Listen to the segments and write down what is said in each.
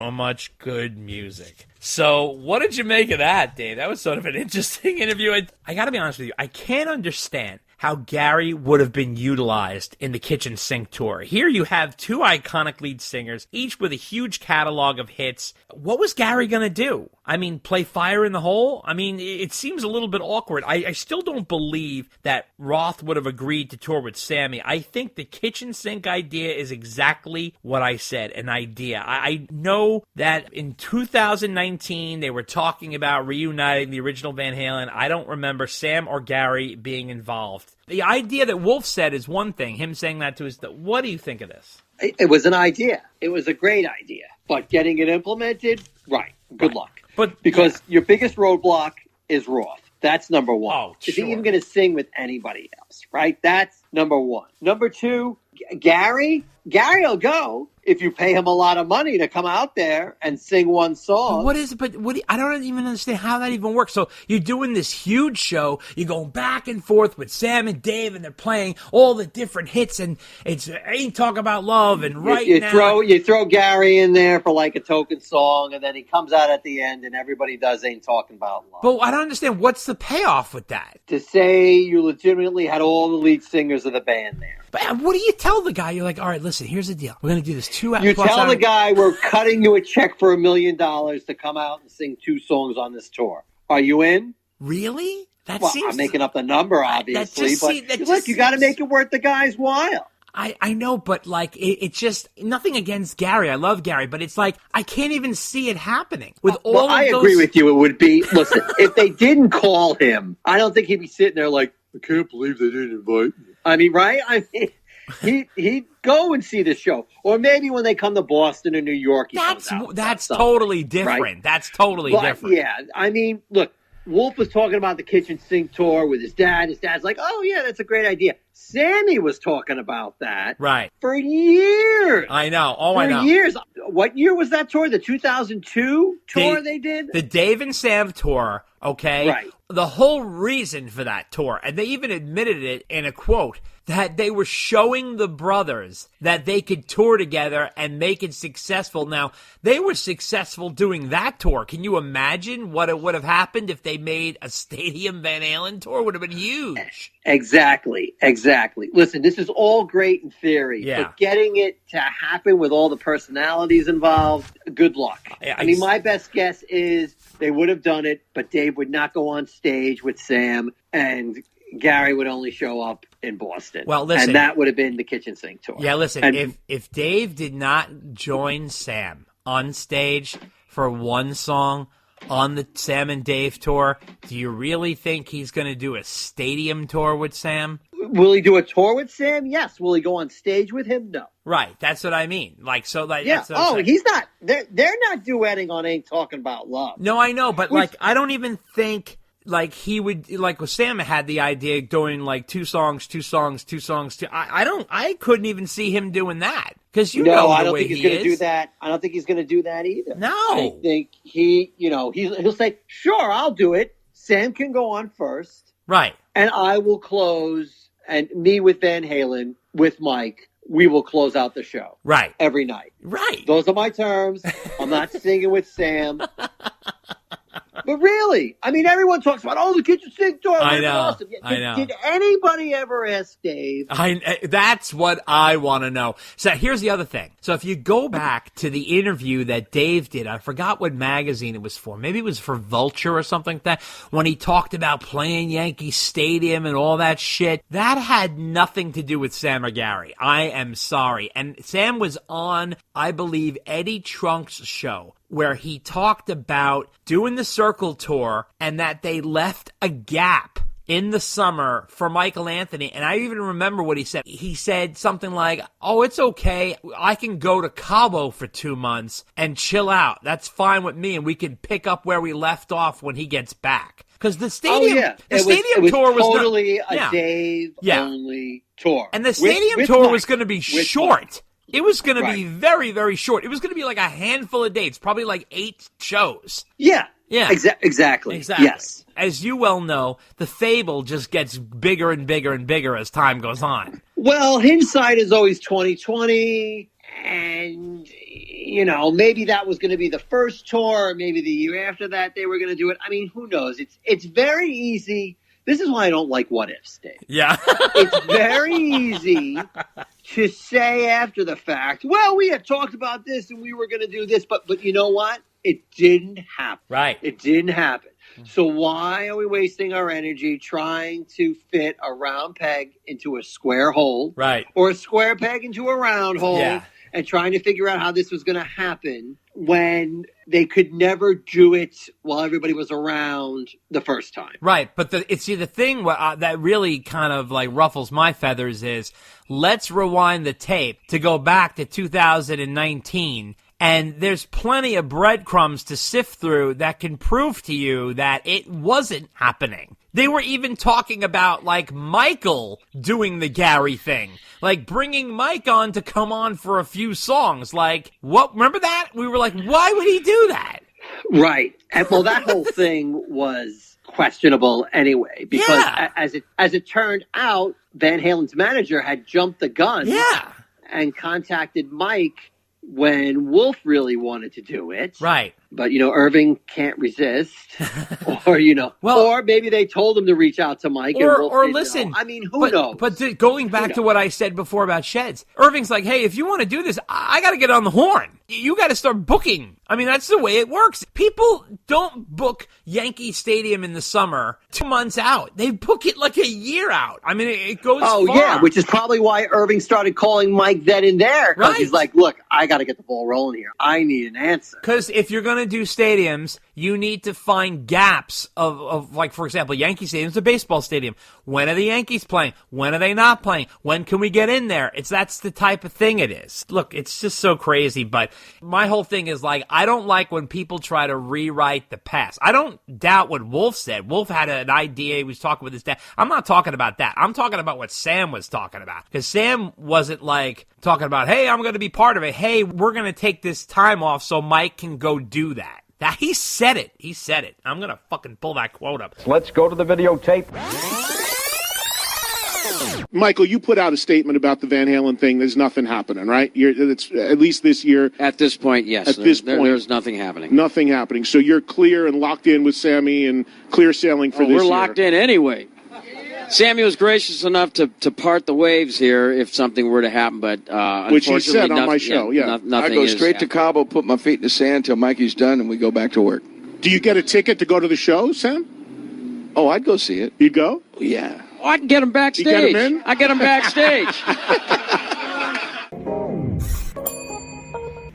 So much good music. So what did you make of that, Dave? That was sort of an interesting interview. I got to be honest with you. I can't understand how Gary would have been utilized in the Kitchen Sink tour. Here you have two iconic lead singers, each with a huge catalog of hits. What was Gary going to do? I mean, play Fire in the Hole? I mean, it seems a little bit awkward. I still don't believe that Roth would have agreed to tour with Sammy. I think the Kitchen Sink idea is exactly what I said, an idea. I know that in 2019 they were talking about reuniting the original Van Halen. I don't remember Sam or Gary being involved. The idea that Wolf said is one thing. Him saying that to us. What do you think of this? It was an idea. It was a great idea. But getting it implemented, right. Good luck. But because your biggest roadblock is Roth. That's number one. Oh, Is sure. he even going to sing with anybody else, right? That's number one. Number two, Gary will go if you pay him a lot of money to come out there and sing one song. What is it? But I don't even understand how that even works. So you're doing this huge show. You're going back and forth with Sam and Dave, and they're playing all the different hits, and it's Ain't Talk About Love, and you throw Gary in there for like a token song, and then he comes out at the end, and everybody does Ain't Talking About Love. But I don't understand. What's the payoff with that? To say you legitimately had all the lead singers of the band there. But what do you tell the guy? You're like, all right, listen, here's the deal. We're going to do this 2 hours. You tell the guy we're cutting you a check for $1 million to come out and sing 2 songs on this tour. Are you in? Really? I'm making up the number, obviously. You got to make it worth the guy's while. I know, but like it's just nothing against Gary. I love Gary, but it's like I can't even see it happening with all. Well, I agree with you. It would be listen if they didn't call him. I don't think he'd be sitting there like I can't believe they didn't invite me. I mean, right? I mean, he'd go and see the show, or maybe when they come to Boston or New York. That's totally different. Right? That's totally different. Yeah, I mean, look. Wolf was talking about the Kitchen Sink tour with his dad. His dad's like, oh, yeah, that's a great idea. Sammy was talking about that for years. I know. I know. For years. What year was that tour? The 2002 tour they did? The Dave and Sam tour, okay? Right. The whole reason for that tour, and they even admitted it in a quote, that they were showing the brothers that they could tour together and make it successful. Now, they were successful doing that tour. Can you imagine what it would have happened if they made a Stadium Van Halen tour? It would have been huge. Exactly. Listen, this is all great in theory, but getting it to happen with all the personalities involved, good luck. I mean, my best guess is they would have done it, but Dave would not go on stage with Sam, and Gary would only show up in Boston. Well, listen, and that would have been the Kitchen Sink tour. Yeah, listen, if Dave did not join Sam on stage for one song on the Sam and Dave tour, do you really think he's going to do a stadium tour with Sam? Will he do a tour with Sam? Yes. Will he go on stage with him? No. Right. That's what I mean. Yeah. He's not. They're not duetting on Ain't Talking About Love. No, I know, but I don't even think. Like he would, like with Sam had the idea of doing like two songs. I couldn't even see him doing that because I don't think he's going to do that. I don't think he's going to do that either. No, I think he'll say, "Sure, I'll do it." Sam can go on first, right? And I will close. And me with Van Halen with Mike, we will close out the show, right? Every night, right? Those are my terms. I'm not singing with Sam. But really, I mean, everyone talks about, the Kitchen Sink tour. I know. Awesome. I know. Did anybody ever ask Dave? That's what I want to know. So here's the other thing. So if you go back to the interview that Dave did, I forgot what magazine it was for. Maybe it was for Vulture or something like that, when he talked about playing Yankee Stadium and all that shit. That had nothing to do with Sam or Gary. I am sorry. And Sam was on, I believe, Eddie Trunk's show, where he talked about doing the Circle tour and that they left a gap in the summer for Michael Anthony. And I even remember what he said. He said something like, it's okay. I can go to Cabo for 2 months and chill out. That's fine with me. And we can pick up where we left off when he gets back. Because the stadium, tour was totally a Dave only tour. And the stadium tour was going to be short. It was going to be very, very short. It was going to be like a handful of dates, probably like 8 shows. Yeah. Exactly. Yes. As you well know, the fable just gets bigger and bigger and bigger as time goes on. Well, hindsight is always 20/20, And, maybe that was going to be the first tour, or maybe the year after that they were going to do it. I mean, who knows? It's very easy. This is why I don't like what ifs, Dave. Yeah. It's very easy to say after the fact, well, we had talked about this and we were going to do this, but you know what? It didn't happen. Right. It didn't happen. So why are we wasting our energy trying to fit a round peg into a square hole? Right. Or a square peg into a round hole? Yeah. And trying to figure out how this was going to happen when they could never do it while everybody was around the first time. Right, but the thing that really kind of like ruffles my feathers is, let's rewind the tape to go back to 2019, and there's plenty of breadcrumbs to sift through that can prove to you that it wasn't happening. They were even talking about, like, Michael doing the Gary thing. Like, bringing Mike on to come on for a few songs. Like, what? Remember that? We were like, why would he do that? Right. And, well, that whole thing was questionable anyway. Because as it turned out, Van Halen's manager had jumped the gun. Yeah. And contacted Mike when Wolf really wanted to do it. Right. But, Irving can't resist. Or, or maybe they told him to reach out to Mike. Or listen. I mean, who knows? But going back to what I said before about Sheds, Irving's like, hey, if you want to do this, I got to get on the horn. You got to start booking. I mean, that's the way it works. People don't book Yankee Stadium in the summer 2 months out. They book it like a year out. I mean, it goes far. Yeah, which is probably why Irving started calling Mike then and there. Because he's like, look, I got to get the ball rolling here. I need an answer. Because if you're going to do stadiums, you need to find gaps of, like, for example, Yankee Stadium's a baseball stadium. When are the Yankees playing? When are they not playing? When can we get in there? That's the type of thing it is. Look, it's just so crazy, but my whole thing is, like, I don't like when people try to rewrite the past. I don't doubt what Wolf said. Wolf had an idea. He was talking with his dad. I'm not talking about that. I'm talking about what Sam was talking about. Because Sam wasn't, like, talking about, hey, I'm going to be part of it. Hey, we're going to take this time off so Mike can go do that. He said it. He said it. I'm going to fucking pull that quote up. Let's go to the videotape. Michael, you put out a statement about the Van Halen thing. There's nothing happening, right? It's at least this year. At this point, yes. There's nothing happening. Nothing happening. So you're clear and locked in with Sammy and clear sailing for this year. We're locked in anyway. Sammy was gracious enough to part the waves here if something were to happen, but which he said on my show, I go straight to Cabo, put my feet in the sand till Mikey's done, and we go back to work. Do you get a ticket to go to the show, Sam? Oh, I'd go see it. You'd go? Yeah. Oh, I can get him backstage. You get him in? I get him backstage.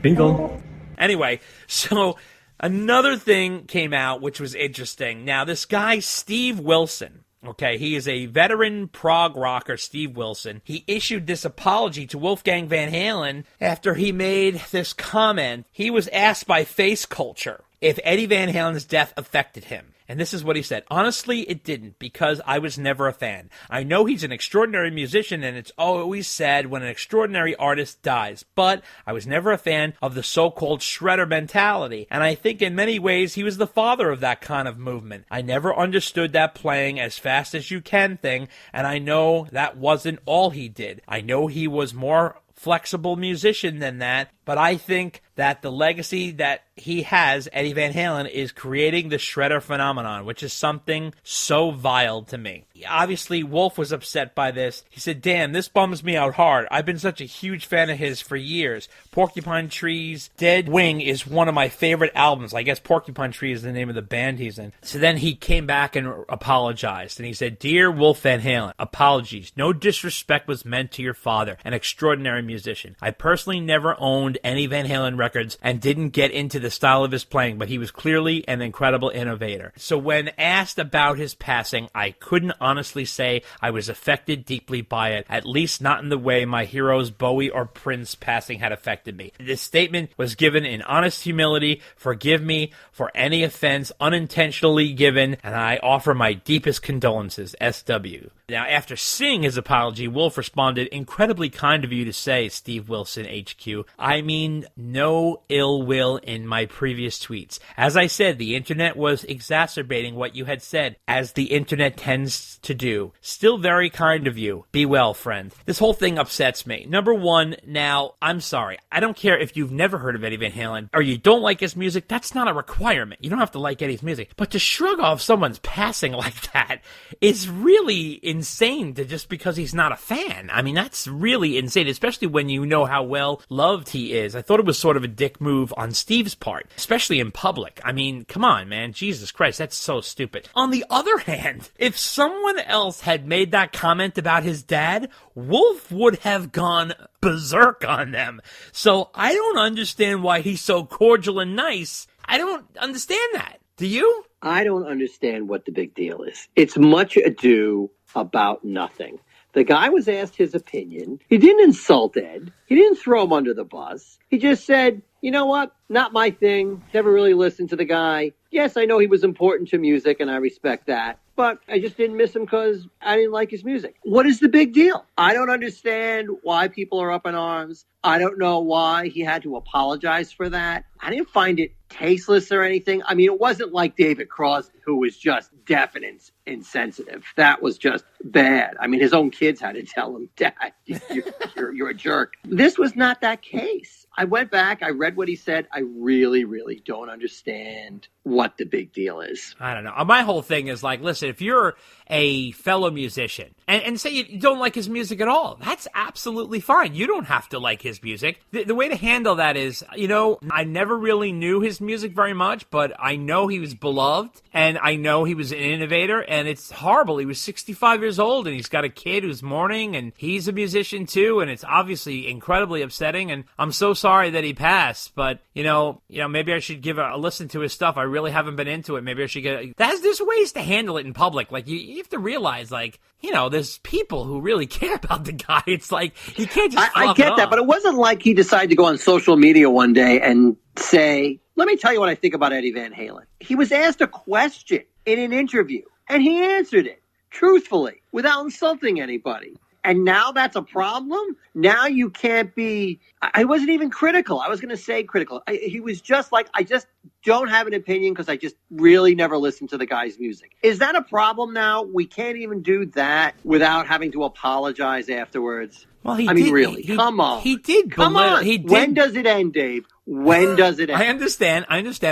Bingo. Anyway, so another thing came out which was interesting. Now, this guy, Steve Wilson, okay, he is a veteran prog rocker, Steve Wilson. He issued this apology to Wolfgang Van Halen after he made this comment. He was asked by Face Culture if Eddie Van Halen's death affected him. And this is what he said. Honestly, it didn't, because I was never a fan. I know he's an extraordinary musician, and it's always sad when an extraordinary artist dies. But I was never a fan of the so-called shredder mentality. And I think in many ways he was the father of that kind of movement. I never understood that playing as fast as you can thing, and I know that wasn't all he did. I know he was more flexible musician than that, but I think that the legacy that he has, Eddie Van Halen, is creating the shredder phenomenon, which is something so vile to me. Obviously, Wolf was upset by this. He said, damn, this bums me out hard. I've been such a huge fan of his for years. Porcupine Tree's Dead Wing is one of my favorite albums. I guess Porcupine Tree is the name of the band he's in. So then he came back and apologized, and he said, Dear Wolf Van Halen, apologies. No disrespect was meant to your father, an extraordinary musician. I personally never owned any Van Halen records and didn't get into the style of his playing, but he was clearly an incredible innovator. So when asked about his passing, I couldn't honestly say I was affected deeply by it, at least not in the way my heroes Bowie or Prince passing had affected me. This statement was given in honest humility. Forgive me for any offense unintentionally given, and I offer my deepest condolences. SW. Now, after seeing his apology, Wolf responded, "Incredibly kind of you to say, Steve Wilson HQ. I mean, no ill will in my previous tweets. As I said, the internet was exacerbating what you had said, as the internet tends to do. Still very kind of you. Be well, friend." This whole thing upsets me. Number one, now, I'm sorry. I don't care if you've never heard of Eddie Van Halen or you don't like his music. That's not a requirement. You don't have to like Eddie's music. But to shrug off someone's passing like that is really insane to just because he's not a fan. I mean, that's really insane, especially when you know how well loved he is. I thought it was sort of a dick move on Steve's part, especially in public. I mean, come on, man. Jesus Christ, that's so stupid. On the other hand, if someone else had made that comment about his dad, Wolf would have gone berserk on them. So I don't understand why he's so cordial and nice. I don't understand that. Do you? I don't understand what the big deal is. It's much ado about nothing. The guy was asked his opinion. He didn't insult Ed. He didn't throw him under the bus. He just said, you know what? Not my thing. Never really listened to the guy. Yes, I know he was important to music, and I respect that. But I just didn't miss him because I didn't like his music. What is the big deal? I don't understand why people are up in arms. I don't know why he had to apologize for that. I didn't find it tasteless or anything. I mean, it wasn't like David Crosby, who was just deaf and insensitive. That was just bad. I mean, his own kids had to tell him, Dad, you're a jerk. This was not that case. I went back, I read what he said. I really, really don't understand what the big deal is. I don't know. My whole thing is like, listen, if you're a fellow musician and say you don't like his music at all, that's absolutely fine. You don't have to like his music. The way to handle that is, you know, I never really knew his music very much, but I know he was beloved and I know he was an innovator, and it's horrible. He was 65 years old and he's got a kid who's mourning, and he's a musician too, and it's obviously incredibly upsetting, and I'm so sorry that he passed, but you know, maybe I should give a listen to his stuff. I really haven't been into it. Maybe I should get there's ways to handle it in public. Like you have to realize, like, you know, there's people who really care about the guy. It's like, you can't just I get that, but it wasn't like he decided to go on social media one day and say, let me tell you what I think about Eddie Van Halen. He was asked a question in an interview, and he answered it truthfully without insulting anybody. And now that's a problem? Now you can't be... I wasn't even critical. I was going to say critical. He was just like, I just don't have an opinion because I just really never listened to the guy's music. Is that a problem now? We can't even do that without having to apologize afterwards. Well, really, come on. He did. Come on. When does it end, Dave? When does it end? I understand.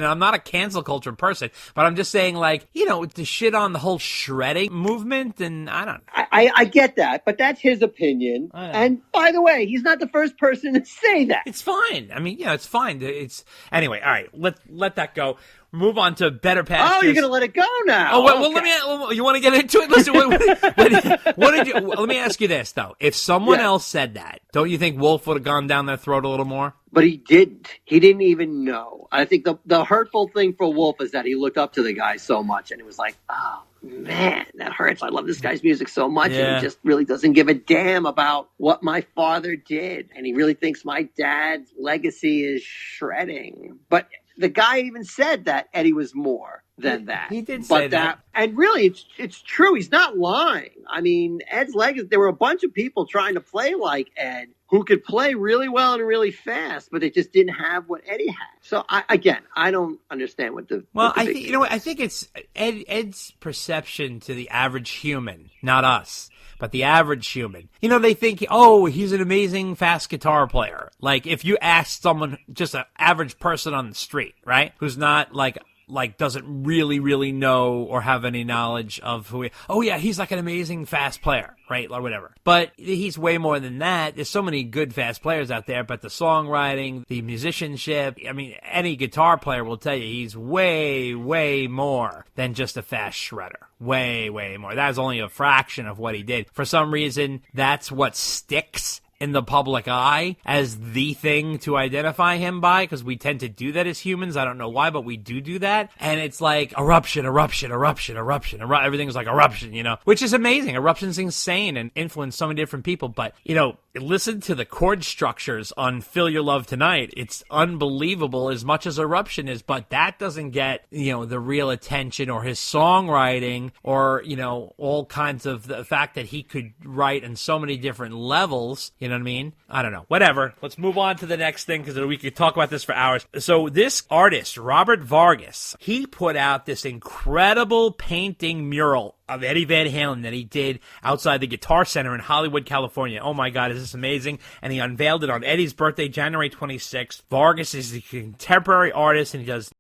I'm not a cancel culture person, but I'm just saying, like, you know, to shit on the whole shredding movement, and I don't know. I get that, but that's his opinion. And by the way, he's not the first person to say that. It's fine. I mean, it's fine. Anyway. All right, let that go. Move on to better pastures. Oh, you're going to let it go now. Oh, well, okay. You want to get into it? Listen, what did you? Let me ask you this though: if someone else said that, don't you think Wolf would have gone down their throat a little more? But he didn't. He didn't even know. I think the hurtful thing for Wolf is that he looked up to the guy so much, and he was like, oh, man, that hurts. I love this guy's music so much, and he just really doesn't give a damn about what my father did. And he really thinks my dad's legacy is shredding. But the guy even said that Eddie was more than that. He did say that. And really, it's true. He's not lying. I mean, Ed's legacy, there were a bunch of people trying to play like Ed who could play really well and really fast, but they just didn't have what Eddie had. So, I don't understand what the... Well, I think, I think it's Ed's perception to the average human, not us. But the average human, they think, oh, he's an amazing fast guitar player. Like, if you ask someone, just an average person on the street, right, who's not like doesn't really know or have any knowledge of he's like an amazing fast player, right, or whatever. But he's way more than that. There's so many good fast players out there, but the songwriting, the musicianship, I mean, any guitar player will tell you he's way more than just a fast shredder. Way more. That was only a fraction of what he did. For some reason, that's what sticks in the public eye as the thing to identify him by, because we tend to do that as humans. I don't know why, but we do that. And it's like eruption. Everything's like eruption, which is amazing. Eruption's insane and influenced so many different people. But, listen to the chord structures on Feel Your Love Tonight. It's unbelievable as much as Eruption is, but that doesn't get, the real attention, or his songwriting, or, all kinds of the fact that he could write in so many different levels. You know what I mean? I don't know. Whatever. Let's move on to the next thing, because we could talk about this for hours. So this artist, Robert Vargas, he put out this incredible painting mural of Eddie Van Halen that he did outside the Guitar Center in Hollywood, California. Oh my God, is this amazing? And he unveiled it on Eddie's birthday, January 26th. Vargas is a contemporary artist, and he does